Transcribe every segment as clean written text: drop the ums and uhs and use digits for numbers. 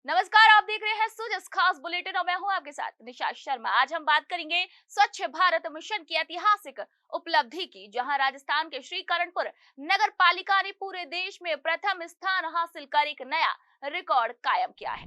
नमस्कार, आप देख रहे हैं सुजस खास बुलेटिन और मैं हूं आपके साथ निशा शर्मा। आज हम बात करेंगे स्वच्छ भारत मिशन की ऐतिहासिक उपलब्धि की, जहां राजस्थान के श्रीकरणपुर नगर पालिका ने पूरे देश में प्रथम स्थान हासिल कर एक नया रिकॉर्ड कायम किया है।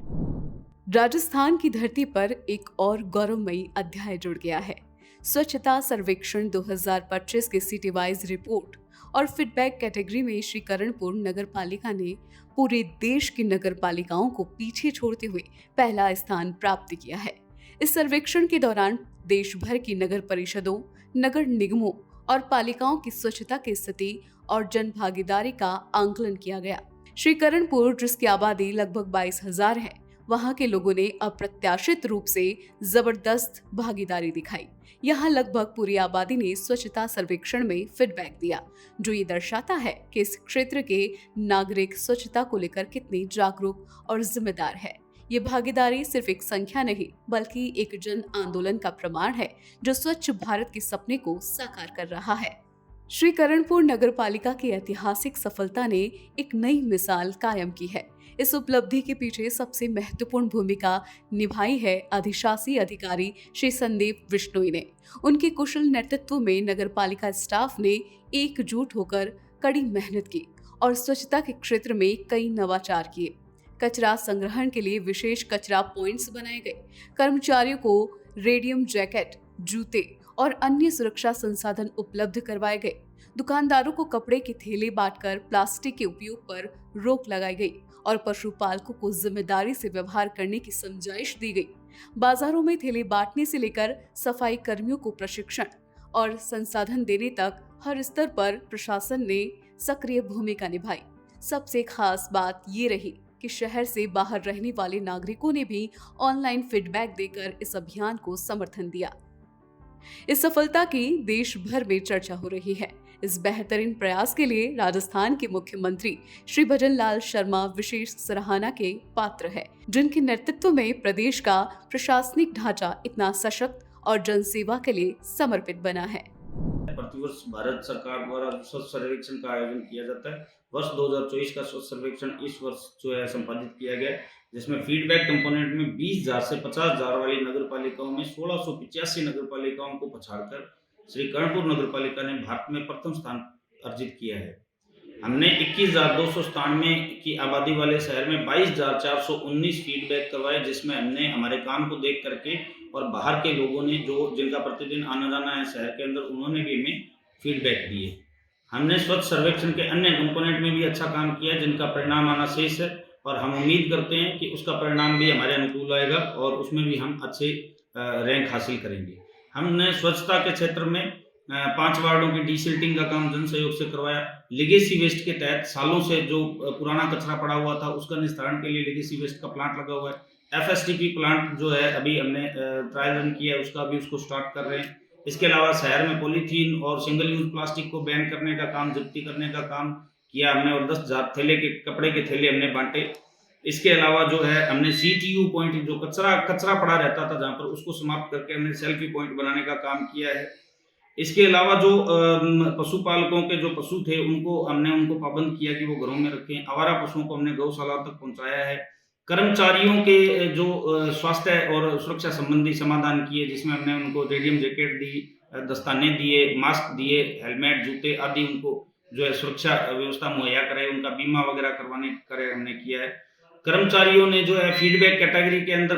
राजस्थान की धरती पर एक और गौरवमयी अध्याय जुड़ गया है। स्वच्छता सर्वेक्षण 2025 की सिटी वाइज रिपोर्ट और फीडबैक कैटेगरी में श्रीकरणपुर नगर पालिका ने पूरे देश की नगर पालिकाओं को पीछे छोड़ते हुए पहला स्थान प्राप्त किया है। इस सर्वेक्षण के दौरान देश भर की नगर परिषदों, नगर निगमों और पालिकाओं की स्वच्छता की स्थिति और जन भागीदारी का आंकलन किया गया। श्रीकरणपुर, जिसकी आबादी लगभग 22,000 है, वहां के लोगों ने अप्रत्याशित रूप से जबरदस्त भागीदारी दिखाई। यहाँ लगभग पूरी आबादी ने स्वच्छता सर्वेक्षण में फीडबैक दिया, जो ये दर्शाता है कि इस क्षेत्र के नागरिक स्वच्छता को लेकर कितने जागरूक और जिम्मेदार है। ये भागीदारी सिर्फ एक संख्या नहीं, बल्कि एक जन आंदोलन का प्रमाण है, जो स्वच्छ भारत के सपने को साकार कर रहा है। श्रीकरणपुर नगर पालिका की ऐतिहासिक सफलता ने एक नई मिसाल कायम की है। इस उपलब्धि के पीछे सबसे महत्वपूर्ण भूमिका निभाई है अधिशासी अधिकारी श्री संदीप विश्नोई ने। उनके कुशल नेतृत्व में नगर पालिका स्टाफ ने एकजुट होकर कड़ी मेहनत की और स्वच्छता के क्षेत्र में कई नवाचार किए। कचरा संग्रहण के लिए विशेष कचरा पॉइंट्स बनाए गए, कर्मचारियों को रेडियम जैकेट, जूते और अन्य सुरक्षा संसाधन उपलब्ध करवाए गए। दुकानदारों को कपड़े के थैले बांटकर प्लास्टिक के उपयोग पर रोक लगाई गई और पशुपालकों को जिम्मेदारी से व्यवहार करने की समझाइश दी गई। बाजारों में थैले बांटने से लेकर सफाई कर्मियों को प्रशिक्षण और संसाधन देने तक हर स्तर पर प्रशासन ने सक्रिय भूमिका निभाई। सबसे खास बात ये रही कि शहर से बाहर रहने वाले नागरिकों ने भी ऑनलाइन फीडबैक देकर इस अभियान को समर्थन दिया। इस सफलता की देश भर में चर्चा हो रही है। इस बेहतरीन प्रयास के लिए राजस्थान के मुख्यमंत्री श्री भजन लाल शर्मा विशेष सराहना के पात्र है, जिनके नेतृत्व में प्रदेश का प्रशासनिक ढांचा इतना सशक्त और जनसेवा के लिए समर्पित बना है। प्रतिवर्ष भारत सरकार द्वारा स्वच्छ सर्वेक्षण का आयोजन किया जाता है। वर्ष 2024 का स्वच्छ सर्वेक्षण इस वर्ष जो है संपादित किया गया, जिसमें फीडबैक कंपोनेंट में 20,000 से 50,000 वाली नगर पालिकाओं में 1685 नगर पालिकाओं को पछाड़कर श्रीकरणपुर नगर पालिका ने भारत में प्रथम स्थान अर्जित किया है। हमने 21,297 की आबादी वाले शहर में 22,419 फीडबैक करवाए, जिसमें हमने हमारे काम को देख करके और बाहर के लोगों ने जो जिनका प्रतिदिन आना जाना है शहर के अंदर, उन्होंने भी हमें फीडबैक दिए। हमने स्वच्छ सर्वेक्षण के अन्य कंपोनेंट में भी अच्छा काम किया, जिनका परिणाम आना शेष है और हम उम्मीद करते हैं कि उसका परिणाम भी हमारे अनुकूल आएगा और उसमें भी हम अच्छे रैंक हासिल करेंगे। हमने स्वच्छता के क्षेत्र में 5 वार्डों की डीसिल्टिंग का काम जन सहयोग से करवाया। लेगेसी वेस्ट के तहत सालों से जो पुराना कचरा पड़ा हुआ था, उसका निस्तारण के लिए लेगेसी वेस्ट का प्लांट लगा हुआ है। एफएसटीपी प्लांट जो है अभी हमने ट्रायल रन किया है, उसका भी उसको स्टार्ट कर रहे हैं। इसके अलावा शहर में पॉलीथीन और सिंगल यूज प्लास्टिक को बैन करने का काम, जब्ती करने का काम किया हमने और 10,000 थैले के कपड़े के थैले हमने बांटे। इसके अलावा जो है हमने सीटीयू पॉइंट, जो कचरा पड़ा रहता था जहाँ पर, उसको समाप्त करके हमने सेल्फी पॉइंट बनाने का काम किया है। इसके अलावा जो पशुपालकों के जो पशु थे, उनको पाबंद किया कि वो घरों में रखें। आवारा पशुओं को हमने गौशाला तक पहुंचाया है। कर्मचारियों के जो स्वास्थ्य और सुरक्षा संबंधी समाधान किए, जिसमें हमने उनको रेडियम जैकेट दी, दस्ताने दिए, मास्क दिए, हेलमेट, जूते आदि उनको जो है सुरक्षा व्यवस्था मुहैया कराई, उनका बीमा वगैरह करे हमने किया है। कर्मचारियों ने जो है फीडबैक कैटेगरी के अंदर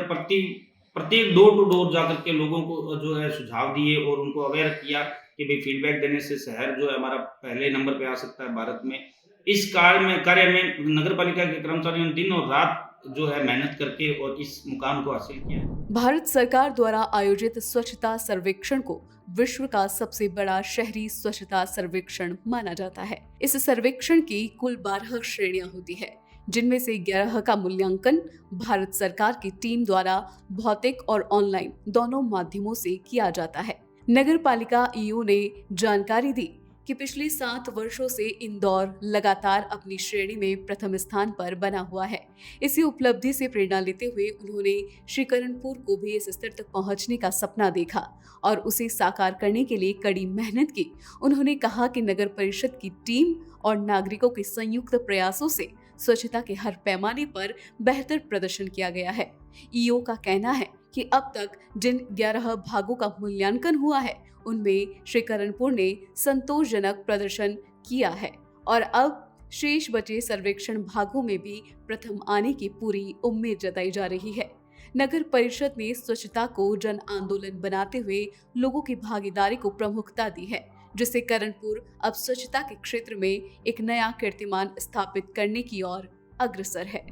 प्रत्येक डोर टू डोर जाकर के लोगों को जो है सुझाव दिए और उनको अवेयर किया कि भाई फीडबैक देने से शहर जो है हमारा पहले नंबर पे आ सकता है भारत में। इस कार्य में नगर पालिका के कर्मचारियों ने दिन और रात जो है मेहनत करके और इस मुकाम को हासिल किया है। भारत सरकार द्वारा आयोजित स्वच्छता सर्वेक्षण को विश्व का सबसे बड़ा शहरी स्वच्छता सर्वेक्षण माना जाता है। इस सर्वेक्षण की कुल 12 श्रेणियां होती है, जिनमें से 11 का मूल्यांकन भारत सरकार की टीम द्वारा भौतिक और ऑनलाइन दोनों माध्यमों से किया जाता है। नगर पालिका ईओ ने जानकारी दी कि पिछले 7 वर्षों से इंदौर लगातार अपनी श्रेणी में प्रथम स्थान पर बना हुआ है। इसी उपलब्धि से प्रेरणा लेते हुए उन्होंने श्रीकरणपुर को भी इस स्तर तक पहुंचने का सपना देखा और उसे साकार करने के लिए कड़ी मेहनत की। उन्होंने कहा कि नगर परिषद की टीम और नागरिकों के संयुक्त प्रयासों से स्वच्छता के हर पैमाने पर बेहतर प्रदर्शन किया गया है। ईओ का कहना है कि अब तक जिन 11 भागों का मूल्यांकन हुआ है उनमें श्रीकरणपुर ने संतोषजनक प्रदर्शन किया है और अब शेष बचे सर्वेक्षण भागों में भी प्रथम आने की पूरी उम्मीद जताई जा रही है। नगर परिषद ने स्वच्छता को जन आंदोलन बनाते हुए लोगों की भागीदारी को प्रमुखता दी है, जिससे करणपुर अब स्वच्छता के क्षेत्र में एक नया कीर्तिमान स्थापित करने की ओर अग्रसर है।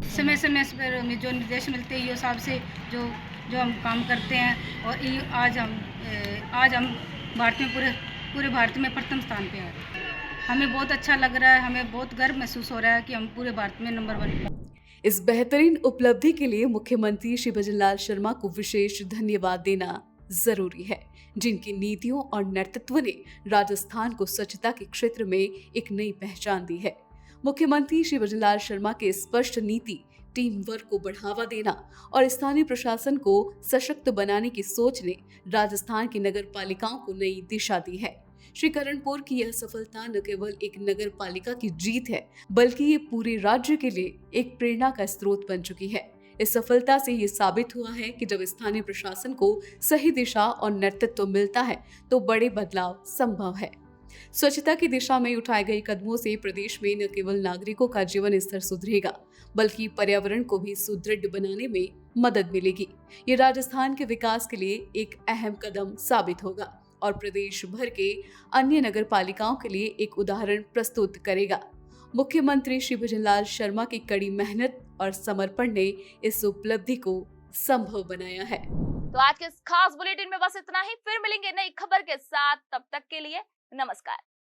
समय समय पर हमें जो निर्देश मिलते हैं हिसाब से जो जो हम काम करते हैं और आज हम भारत में पूरे भारत में प्रथम स्थान पे हैं। हमें बहुत अच्छा लग रहा है, हमें बहुत गर्व महसूस हो रहा है कि हम पूरे भारत में नंबर 1 पर। इस बेहतरीन उपलब्धि के लिए मुख्यमंत्री श्री भजनलाल शर्मा को विशेष धन्यवाद देना जरूरी है, जिनकी नीतियों और नेतृत्व ने राजस्थान को स्वच्छता के क्षेत्र में एक नई पहचान दी है। मुख्यमंत्री श्री भजनलाल शर्मा के स्पष्ट नीति, टीम वर्क को बढ़ावा देना और स्थानीय प्रशासन को सशक्त बनाने की सोच ने राजस्थान की नगर पालिकाओं को नई दिशा दी है। श्रीकरणपुर की यह सफलता न केवल एक नगर पालिका की जीत है, बल्कि ये पूरे राज्य के लिए एक प्रेरणा का स्रोत बन चुकी है। इस सफलता से ये साबित हुआ है कि जब स्थानीय प्रशासन को सही दिशा और नेतृत्व मिलता है तो बड़े बदलाव संभव है। स्वच्छता की दिशा में उठाए गए कदमों से प्रदेश में न केवल नागरिकों का जीवन स्तर सुधरेगा, बल्कि पर्यावरण को भी सुदृढ़ बनाने में मदद मिलेगी। ये राजस्थान के विकास के लिए एक अहम कदम साबित होगा और प्रदेश भर के अन्य नगर पालिकाओं के लिए एक उदाहरण प्रस्तुत करेगा। मुख्यमंत्री श्री भजनलाल शर्मा की कड़ी मेहनत और समर्पण ने इस उपलब्धि को संभव बनाया है। तो आज के इस खास बुलेटिन में बस इतना ही। फिर मिलेंगे नई खबर के साथ, तब तक के लिए नमस्कार।